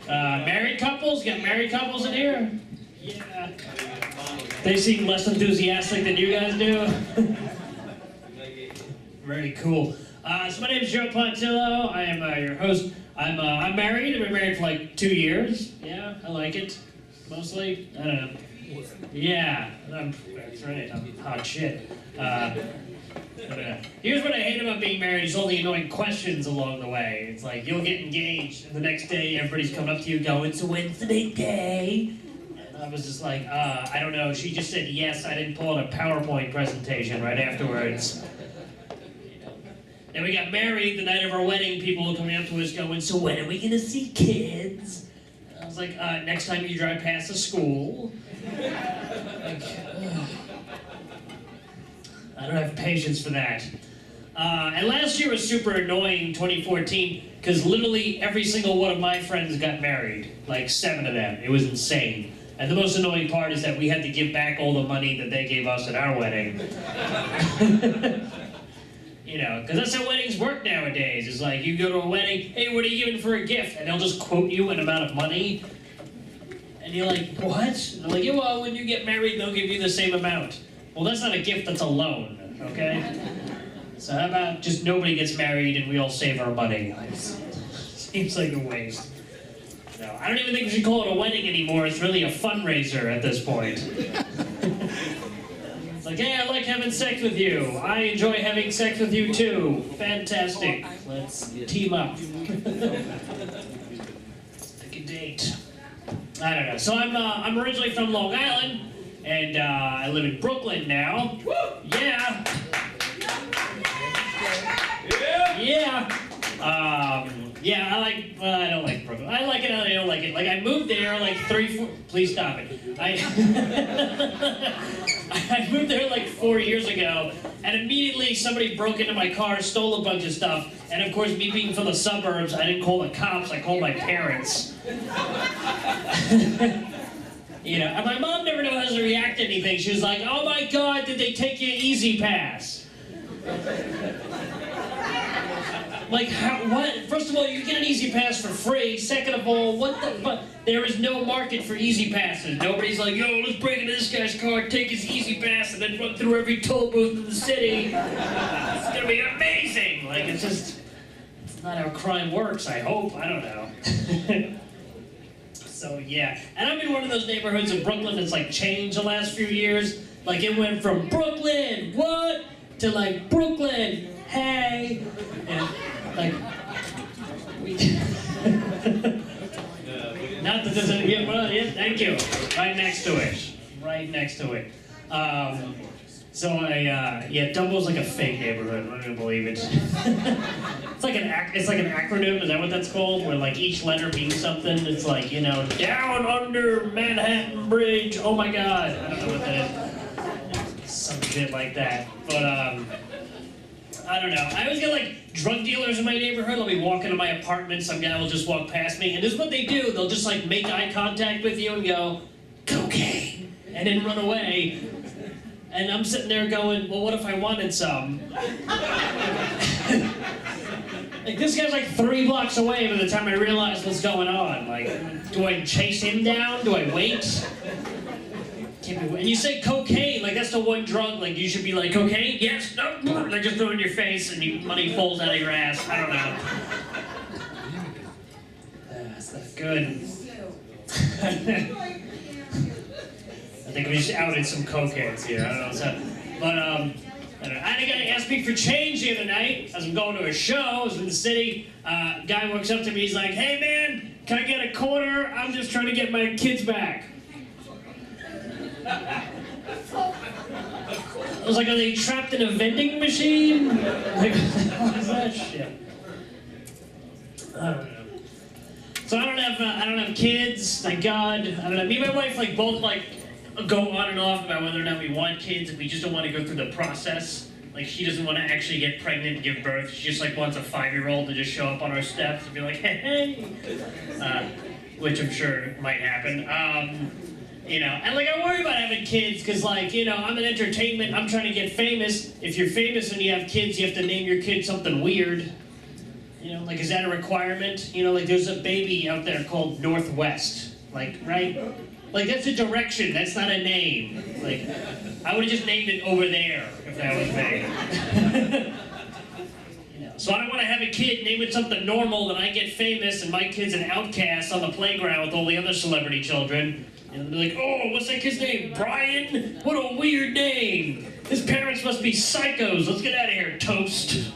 Married couples? Got married couples in here? Yeah. They seem less enthusiastic than you guys do. Very cool. So my name is Joe Pontillo. I am your host. I'm married. I've been married for like 2 years. Yeah, I like it. Mostly. I don't know. Yeah, that's right. I'm hot shit. Here's what I hate about being married is all the annoying questions along the way. It's like, you'll get engaged, and the next day everybody's coming up to you going, so when's the big day? And I was just like, I don't know. She just said yes. I didn't pull out a PowerPoint presentation right afterwards. Then we got married. The night of our wedding, people were coming up to us going, so when are we going to see kids? And I was like, next time you drive past the school. Like, I don't have patience for that. And last year was super annoying, 2014, because literally every single one of my friends got married. Like 7 of them. It was insane. And the most annoying part is that we had to give back all the money that they gave us at our wedding. You know, because that's how weddings work nowadays. It's like, you go to a wedding, hey, what are you giving for a gift? And they'll just quote you an amount of money. And you're like, what? And they're like, yeah, well, when you get married, they'll give you the same amount. Well, that's not a gift, that's a loan, okay? So how about just nobody gets married and we all save our money? Seems like a waste. No, I don't even think we should call it a wedding anymore. It's really a fundraiser at this point. It's like, hey, I like having sex with you. I enjoy having sex with you too. Fantastic. Let's team up. Pick a date. I don't know. So I'm originally from Long Island. And I live in Brooklyn now. Woo! Yeah. Yeah. Yeah, I don't like Brooklyn. I like it and I don't like it. Like, I moved there like 4... Please stop it. I moved there like 4 years ago, and immediately somebody broke into my car, stole a bunch of stuff, and of course, me being from the suburbs, I didn't call the cops, I called my parents. You know, and my mom never knows how to react to anything. She was like, oh my God, did they take your Easy Pass? Like, what? First of all, you get an Easy Pass for free. Second of all, what the fuck? There is no market for Easy Passes. Nobody's like, yo, let's break into this guy's car, take his Easy Pass, and then run through every toll booth in the city. It's gonna be amazing. Like, it's not how crime works, I hope. I don't know. So, yeah. And I'm in one of those neighborhoods in Brooklyn that's, like, changed the last few years. Like, it went from Brooklyn, what? To, like, Brooklyn, hey. And, like, not that there's any, yeah, thank you. Right next to it. Right next to it. So yeah, Dumbo's like a fake neighborhood. I'm not gonna believe it. It's like an acronym. Is that what that's called? Where like each letter means something. It's like, you know, down under Manhattan Bridge. Oh my God, I don't know what that is. Some shit like that. But I don't know. I always get like drug dealers in my neighborhood. I'll be walking to my apartment. Some guy will just walk past me, and this is what they do. They'll just like make eye contact with you and go, cocaine, and then run away. And I'm sitting there going, well, what if I wanted some? Like, this guy's like 3 blocks away by the time I realize what's going on. Like, do I chase him down? Do I wait? And you say cocaine, like that's the one drug, like you should be like, cocaine? Yes, no, like just throw it in your face and money falls out of your ass. I don't know. That's not good. I think we just outed some cokeheads here. I don't know what's happening. But, I don't know. I had a guy ask me for change the other night as I'm going to a show. I was in the city. Guy walks up to me. He's like, hey, man, can I get a quarter? I'm just trying to get my kids back. I was like, are they trapped in a vending machine? Like, what is that shit? I don't know. So I don't have kids, thank God. I don't know. Me and my wife like both like go on and off about whether or not we want kids, if we just don't want to go through the process. Like, she doesn't want to actually get pregnant and give birth. She just like wants a 5-year-old to just show up on our steps and be like, hey, which I'm sure might happen. You know, and like I worry about having kids because, like, you know, I'm in entertainment, I'm trying to get famous. If you're famous and you have kids, you have to name your kid something weird. You know, like, is that a requirement? You know, like, there's a baby out there called Northwest. Like, right? Like, that's a direction, that's not a name. Like, I would have just named it over there if that was me. You know, so I don't want to have a kid name it something normal, and I get famous, and my kid's an outcast on the playground with all the other celebrity children. And they're like, oh, what's that kid's name? Brian? What a weird name. His parents must be psychos. Let's get out of here, toast.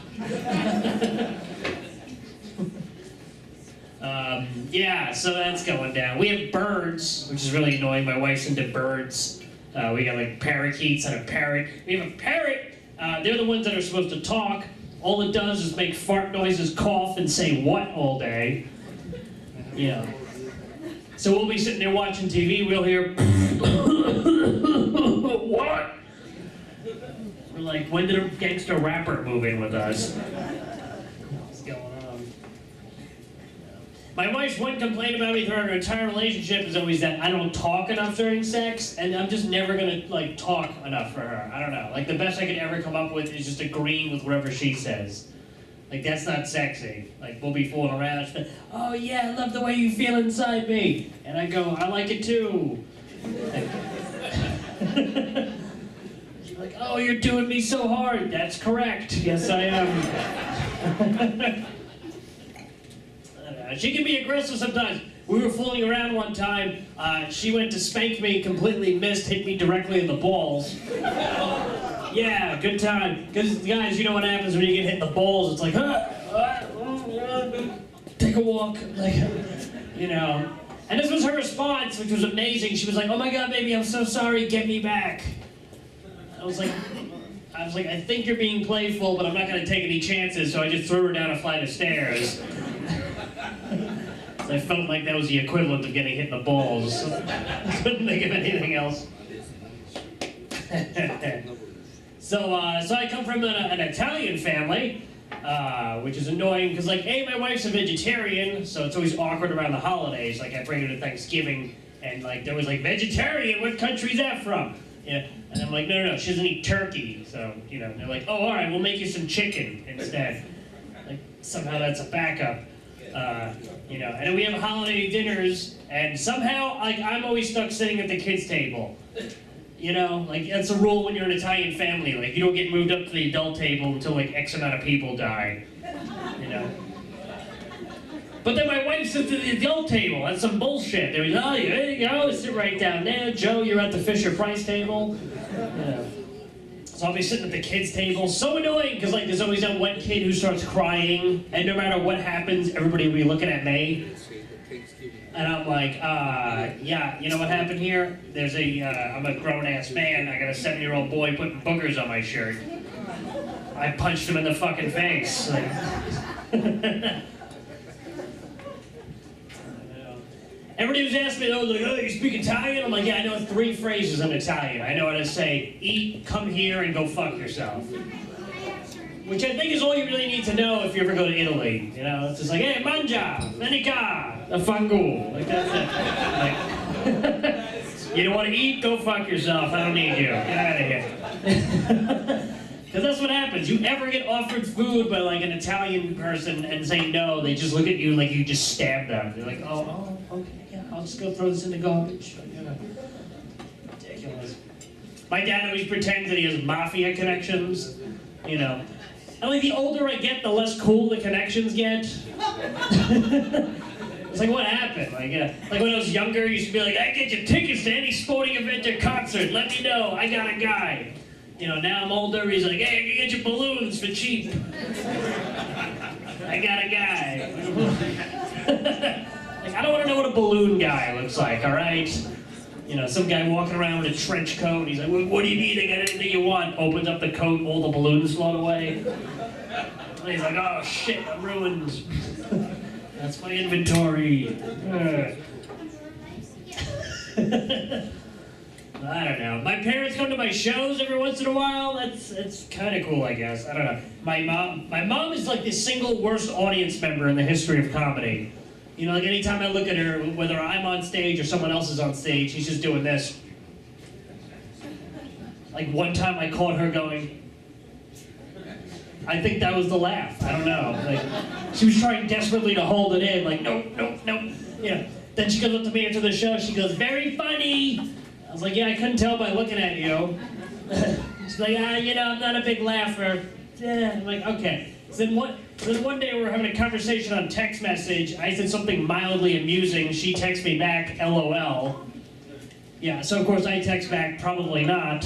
Yeah, so that's going down. We have birds, which is really annoying. My wife's into birds. We got like parakeets and a parrot. We have a parrot. They're the ones that are supposed to talk. All it does is make fart noises, cough, and say what all day. Yeah. So we'll be sitting there watching TV. We'll hear, what? We're like, when did a gangster rapper move in with us? What's going on? My wife's one complaint about me throughout our entire relationship is always that I don't talk enough during sex, and I'm just never gonna like talk enough for her. I don't know. Like the best I could ever come up with is just agreeing with whatever she says. Like that's not sexy. Like we'll be fooling around. She's like, oh yeah, I love the way you feel inside me, and I go, I like it too. She's like, oh, you're doing me so hard. That's correct. Yes, I am. She can be aggressive sometimes. We were fooling around one time. She went to spank me, completely missed, hit me directly in the balls. Yeah, good time. Because, guys, you know what happens when you get hit in the balls? It's like, take a walk. Like, you know. And this was her response, which was amazing. She was like, oh my God, baby, I'm so sorry. Get me back. I was like, I think you're being playful, but I'm not going to take any chances, so I just threw her down a flight of stairs. I felt like that was the equivalent of getting hit in the balls. I couldn't think of anything else. So I come from an Italian family, which is annoying because, like, A, my wife's a vegetarian, so it's always awkward around the holidays. Like, I bring her to Thanksgiving, and, like, there was, like, vegetarian? What country's that from? Yeah. And I'm like, no, she doesn't eat turkey. So, you know, they're like, oh, all right, we'll make you some chicken instead. Like, somehow that's a backup. You know, and then we have holiday dinners, and somehow, like, I'm always stuck sitting at the kids' table. You know, like, that's a rule when you're an Italian family. Like, you don't get moved up to the adult table until, like, X amount of people die. You know? But then my wife sits at the adult table. That's some bullshit. They're like, oh, there you go, sit right down there. Joe, you're at the Fisher-Price table. Yeah. So I'll be sitting at the kids' table. So annoying, because like there's always that one kid who starts crying, and no matter what happens, everybody will be looking at me. And I'm like, yeah, you know what happened here? There's I'm a grown-ass man. I got a 7-year-old boy putting boogers on my shirt. I punched him in the fucking face. Like, everybody was asking me, like, oh, you speak Italian? I'm like, yeah, I know 3 phrases in Italian. I know how to say, eat, come here, and go fuck yourself. Which I think is all you really need to know if you ever go to Italy. You know, it's just like, hey, mangia, venica, a fangu. Like, that's it. Like, you don't want to eat? Go fuck yourself. I don't need you. Get out of here. Because that's what happens. You ever get offered food by like an Italian person and say no, they just look at you like you just stabbed them. They're like, oh, okay, yeah, I'll just go throw this in the garbage. Ridiculous. My dad always pretends that he has mafia connections, you know. And like the older I get, the less cool the connections get. It's like, what happened? Like when I was younger, you used to be like, I get you tickets to any sporting event or concert. Let me know. I got a guy. You know, now I'm older, he's like, hey, I can get you balloons for cheap. I got a guy. Like, I don't want to know what a balloon guy looks like, all right? You know, some guy walking around with a trench coat, he's like, what do you need? I got anything you want. Opens up the coat, all the balloons float away. And he's like, oh shit, I'm ruined. That's my inventory. I don't know. My parents come to my shows every once in a while. It's kind of cool, I guess. I don't know. My mom is like the single worst audience member in the history of comedy. You know, like anytime I look at her, whether I'm on stage or someone else is on stage, she's just doing this. Like one time I caught her going. I think that was the laugh. I don't know. Like, she was trying desperately to hold it in, like, nope, nope, nope. Yeah. Then she goes up to me after the show, she goes, very funny. I was like, yeah, I couldn't tell by looking at you. She's like, you know, I'm not a big laugher. Yeah, I'm like, okay. So then one day we were having a conversation on text message. I said something mildly amusing. She texted me back, LOL. Yeah, so of course I text back, probably not.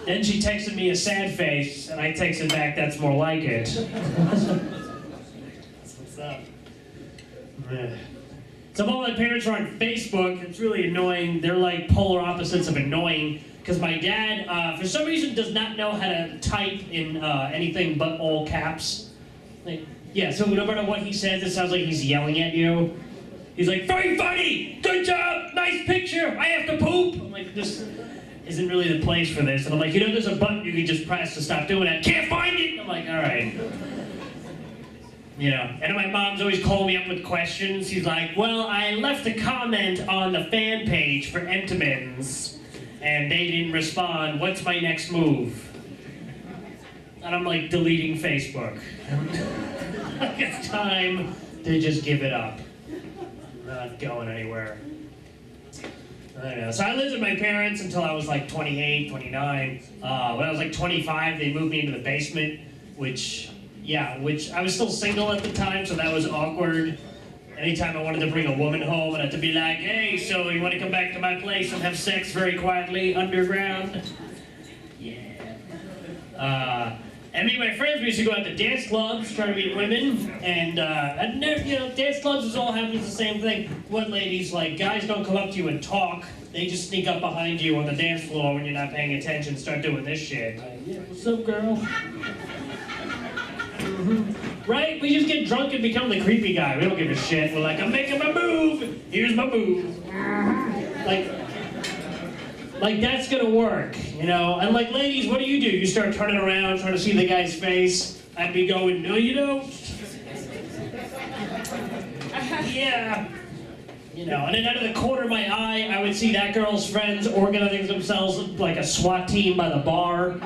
Then she texted me a sad face, and I texted back, that's more like it. What's up? Some of my parents are on Facebook. It's really annoying. They're like polar opposites of annoying. Because my dad, for some reason, does not know how to type in anything but all caps. Like, yeah, so no matter what he says, it sounds like he's yelling at you. He's like, very funny! Good job! Nice picture! I have to poop! I'm like, this isn't really the place for this. And I'm like, you know, there's a button you can just press to stop doing that. Can't find it! I'm like, all right. You know, and my mom's always calling me up with questions. She's like, well, I left a comment on the fan page for Entenmann's, and they didn't respond. What's my next move? And I'm like, deleting Facebook. It's time to just give it up. Not going anywhere. I don't know. So I lived with my parents until I was like 28, 29. When I was like 25, they moved me into the basement, which I was still single at the time, so that was awkward. Anytime I wanted to bring a woman home, I'd have to be like, hey, so you want to come back to my place and have sex very quietly underground? Yeah. And me and my friends, we used to go out to dance clubs, try to meet women, and you know, dance clubs is all happens the same thing. What ladies, like, guys don't come up to you and talk, they just sneak up behind you on the dance floor when you're not paying attention, start doing this shit. Like, yeah, what's up, girl? Right? We just get drunk and become the creepy guy. We don't give a shit. We're like, I'm making my move. Here's my move. Like that's gonna work, you know? And like, ladies, what do? You start turning around, trying to see the guy's face. I'd be going, no, you don't. Yeah. You know, and then out of the corner of my eye, I would see that girl's friends organizing themselves like a SWAT team by the bar.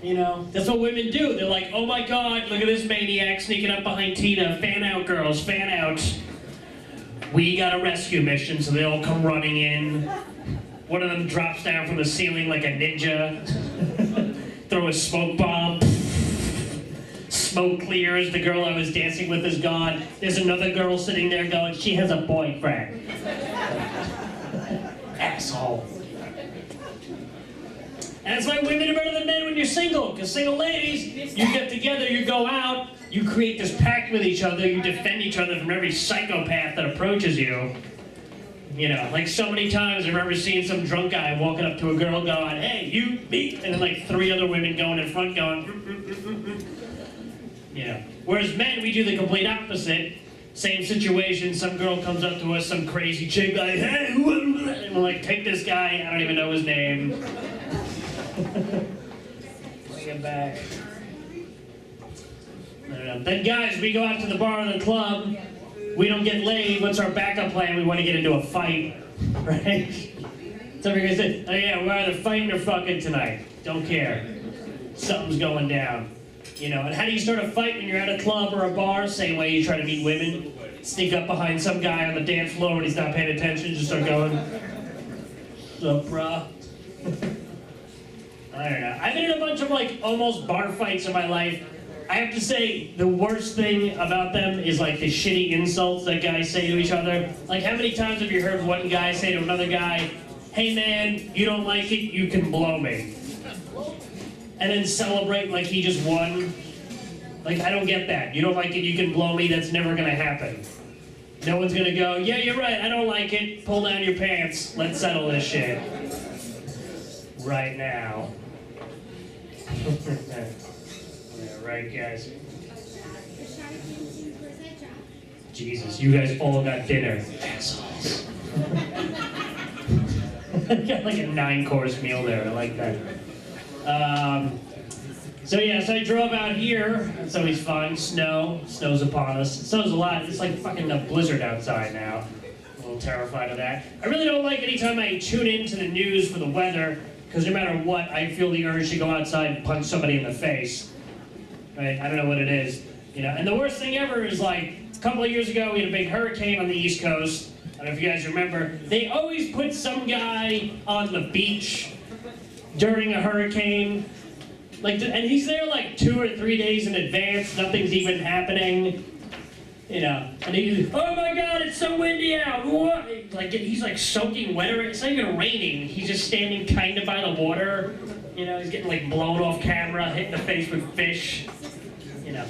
You know, that's what women do. They're like, oh my God, look at this maniac sneaking up behind Tina. Fan out, girls, fan out. We got a rescue mission, so they all come running in. One of them drops down from the ceiling like a ninja. Throw a smoke bomb. Smoke clears. The girl I was dancing with is gone. There's another girl sitting there going, she has a boyfriend. Asshole. And that's why women are better than men when you're single. Because single ladies, you get together, you go out, you create this pact with each other, you defend each other from every psychopath that approaches you. You know, like so many times I remember seeing some drunk guy walking up to a girl going, hey, you, me, and then like 3 other women going in front going, You know. Whereas men, we do the complete opposite. Same situation, some girl comes up to us, some crazy chick like, hey, and we're like, take this guy, I don't even know his name. Bring him back. I don't know. Then guys, we go out to the bar or the club, we don't get laid, what's our backup plan? We want to get into a fight, right? So we're gonna say, oh yeah, we're either fighting or fucking tonight. Don't care. Something's going down. You know, and how do you start a fight when you're at a club or a bar? Same way you try to meet women. Sneak up behind some guy on the dance floor when he's not paying attention, just start going, what's up, brah? I don't know. I've been in a bunch of like almost bar fights in my life. I have to say, the worst thing about them is like the shitty insults that guys say to each other. Like, how many times have you heard one guy say to another guy, hey man, you don't like it, you can blow me. And then celebrate like he just won. Like, I don't get that. You don't like it, you can blow me, that's never gonna happen. No one's gonna go, yeah, you're right, I don't like it, pull down your pants, let's settle this shit. Right now. Yeah, right, guys. Jesus, you guys all got dinner. Assholes. Got like a 9-course meal there, I like that. So yeah, so I drove out here. It's always fun. Snow's upon us. It snows a lot. It's like fucking a blizzard outside now. I'm a little terrified of that. I really don't like anytime I tune into the news for the weather. because no matter what, I feel the urge to go outside and punch somebody in the face. Right? I don't know what it is. You know, and the worst thing ever is like, a couple of years ago, we had a big hurricane on the East Coast. I don't know if you guys remember. They always put some guy on the beach during a hurricane. Like, and he's there like 2 or 3 days in advance. Nothing's even happening. You know, and he's, oh my God, it's so windy out. What? Like, he's like soaking wet. It's not even raining. He's just standing kind of by the water. You know, he's getting like blown off camera, hit in the face with fish. You know.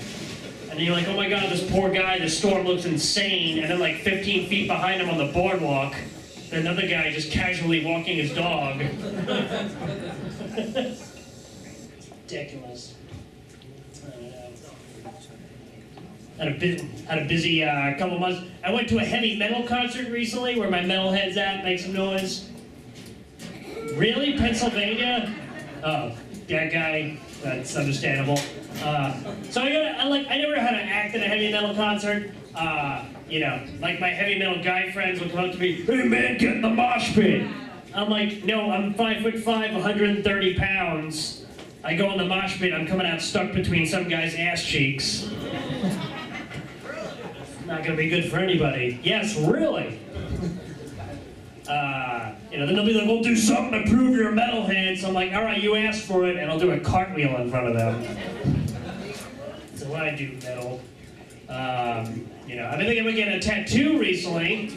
And you're like, oh my God, this poor guy, the storm looks insane. And then like 15 feet behind him on the boardwalk, another guy just casually walking his dog. It's ridiculous. Had a busy couple months. I went to a heavy metal concert recently, where my metal head's at, make some noise. Really? Pennsylvania? Oh, that guy, that's understandable. So I never know how to act at a heavy metal concert. You know, like my heavy metal guy friends would come up to me, hey man, get in the mosh pit. I'm like, no, I'm 5'5", 130 pounds. I go in the mosh pit, I'm coming out stuck between some guy's ass cheeks. Not gonna be good for anybody. Yes, really. You know, then they'll be like, we'll do something to prove you're a metalhead. So I'm like, all right, you asked for it, and I'll do a cartwheel in front of them. So I do metal. You know, I've been thinking about getting a tattoo recently.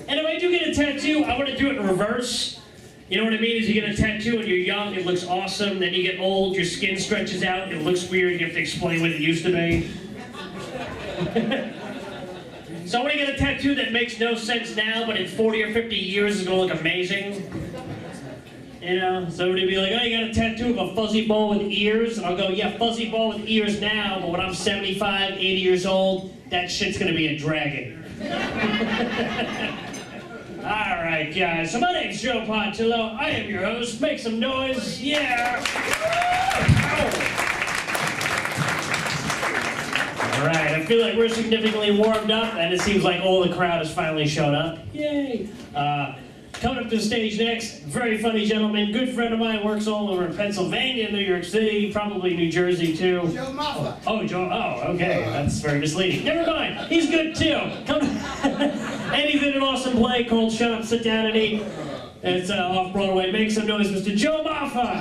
And if I do get a tattoo, I want to do it in reverse. You know what I mean? Is you get a tattoo when you're young, it looks awesome. Then you get old, your skin stretches out, it looks weird, you have to explain what it used to be. So I want to get a tattoo that makes no sense now, but in 40 or 50 years is going to look amazing. You know, somebody will be like, oh, you got a tattoo of a fuzzy ball with ears? And I'll go, yeah, fuzzy ball with ears now, but when I'm 75, 80 years old, that shit's going to be a dragon. All right, guys, so my name's Joe Pontillo. I am your host. Make some noise. Yeah. All right, I feel like we're significantly warmed up, and it seems like all the crowd has finally shown up. Yay! Coming up to the stage next, very funny gentleman, good friend of mine, works all over in Pennsylvania, New York City, probably New Jersey too. Joe Maffa. Oh, Joe. Oh, okay. That's very misleading. Never mind. He's good too. Come. And he's in an awesome play called Shut Up, Sit Down, and Eat. It's off Broadway. Make some noise, Mr. Joe Maffa.